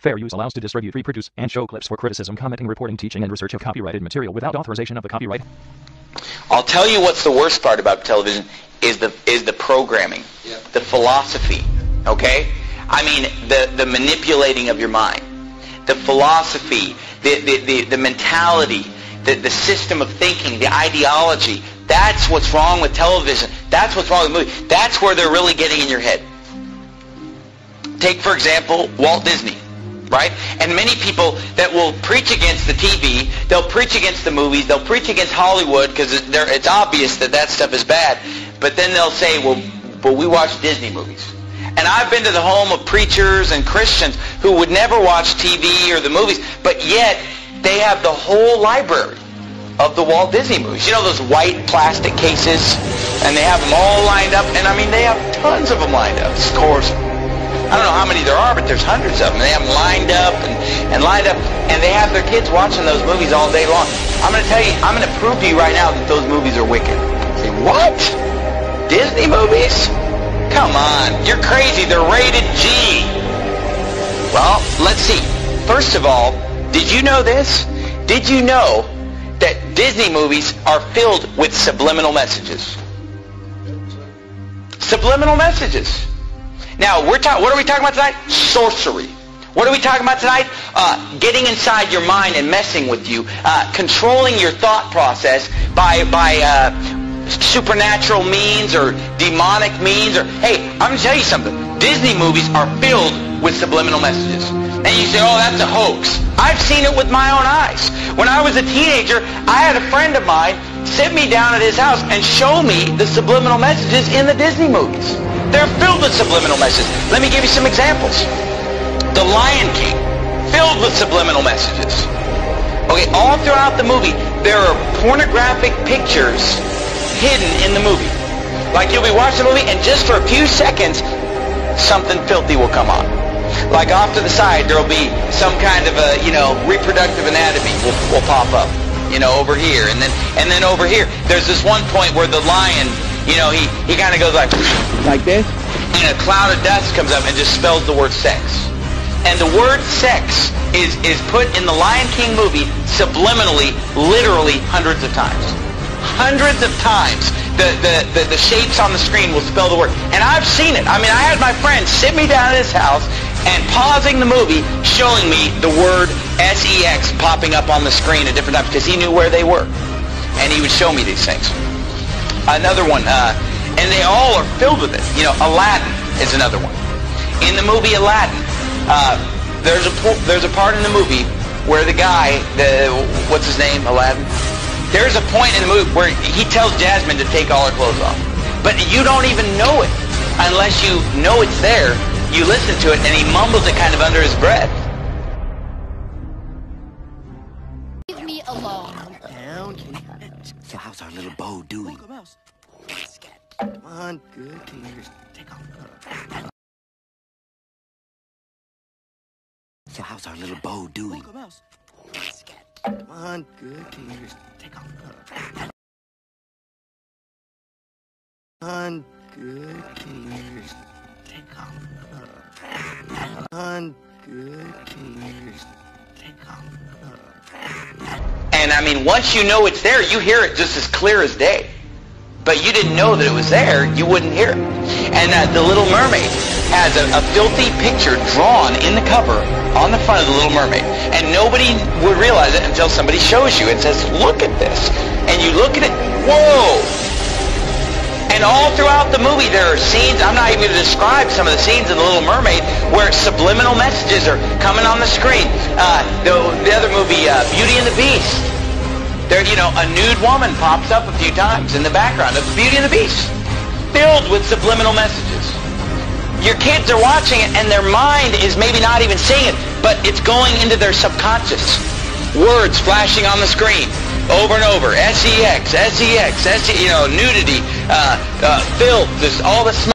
Fair use allows to distribute, reproduce, and show clips for criticism, commenting, reporting, teaching, and research of copyrighted material without authorization of the copyright. I'll tell you what's the worst part about television is the programming, the philosophy, okay? I mean, the manipulating of your mind, the philosophy, the mentality, the system of thinking, the ideology. That's what's wrong with television. That's what's wrong with movies. That's where they're really getting in your head. Take, for example, Walt Disney, right? And many people that will preach against the TV, they'll preach against the movies, they'll preach against Hollywood because it's obvious that stuff is bad. But then they'll say, well, we watch Disney movies. And I've been to the home of preachers and Christians who would never watch TV or the movies, but yet they have the whole library of the Walt Disney movies. You know those white plastic cases? And they have them all lined up. And I mean, they have tons of them lined up. Of course, I don't know how many there are, but there's hundreds of them. They have them lined up and lined up. And they have their kids watching those movies all day long. I'm going to tell you, I'm going to prove to you right now that those movies are wicked. Say, what? Disney movies? Come on, you're crazy. They're rated G. Well, let's see. First of all, did you know this? Did you know that Disney movies are filled with subliminal messages? Subliminal messages. Now, what are we talking about tonight? Sorcery. What are we talking about tonight? Getting inside your mind and messing with you, controlling your thought process by supernatural means or demonic means. Or hey, I'm going to tell you something. Disney movies are filled with subliminal messages. And you say, oh, that's a hoax. I've seen it with my own eyes. When I was a teenager, I had a friend of mine sit me down at his house and show me the subliminal messages in the Disney movies. They're filled with subliminal messages. Let me give you some examples. The Lion King, filled with subliminal messages. Okay, all throughout the movie, there are pornographic pictures hidden in the movie. Like you'll be watching the movie, and just for a few seconds, something filthy will come on. Like off to the side, there'll be some kind of a, reproductive anatomy will pop up, over here, and then over here. There's this one point where the lion, he kind of goes like this, and a cloud of dust comes up and just spells the word sex. And the word sex is put in the Lion King movie subliminally, literally hundreds of times. Hundreds of times. The shapes on the screen will spell the word. And I've seen it. I mean, I had my friend sit me down at his house and pausing the movie, showing me the word S-E-X popping up on the screen at different times because he knew where they were. And he would show me these things. Another one, and they all are filled with it. Aladdin is another one. In the movie Aladdin, there's a part in the movie where the guy, what's his name, Aladdin? There's a point in the movie where he tells Jasmine to take all her clothes off. But you don't even know it unless you know it's there. You listen to it, and he mumbles it kind of under his breath. Leave me alone. Down. So how's our little bow doing? Come on, good. Take off. So how's our little bow doing? Come on, good. Take off. Come on, good. Take off. Come on, good. Take off. And I mean, once you know it's there, you hear it just as clear as day. But you didn't know that it was there, you wouldn't hear it. And The Little Mermaid has a filthy picture drawn in the cover on the front of The Little Mermaid. And nobody would realize it until somebody shows you and says, look at this. And you look at it, whoa! And all throughout the movie there are scenes, I'm not even going to describe some of the scenes in The Little Mermaid, where subliminal messages are coming on the screen. The other movie, Beauty and the Beast. There, a nude woman pops up a few times in the background of Beauty and the Beast, filled with subliminal messages. Your kids are watching it, and their mind is maybe not even seeing it, but it's going into their subconscious. Words flashing on the screen over and over. S-E-X, S-E-X, nudity, filth, all the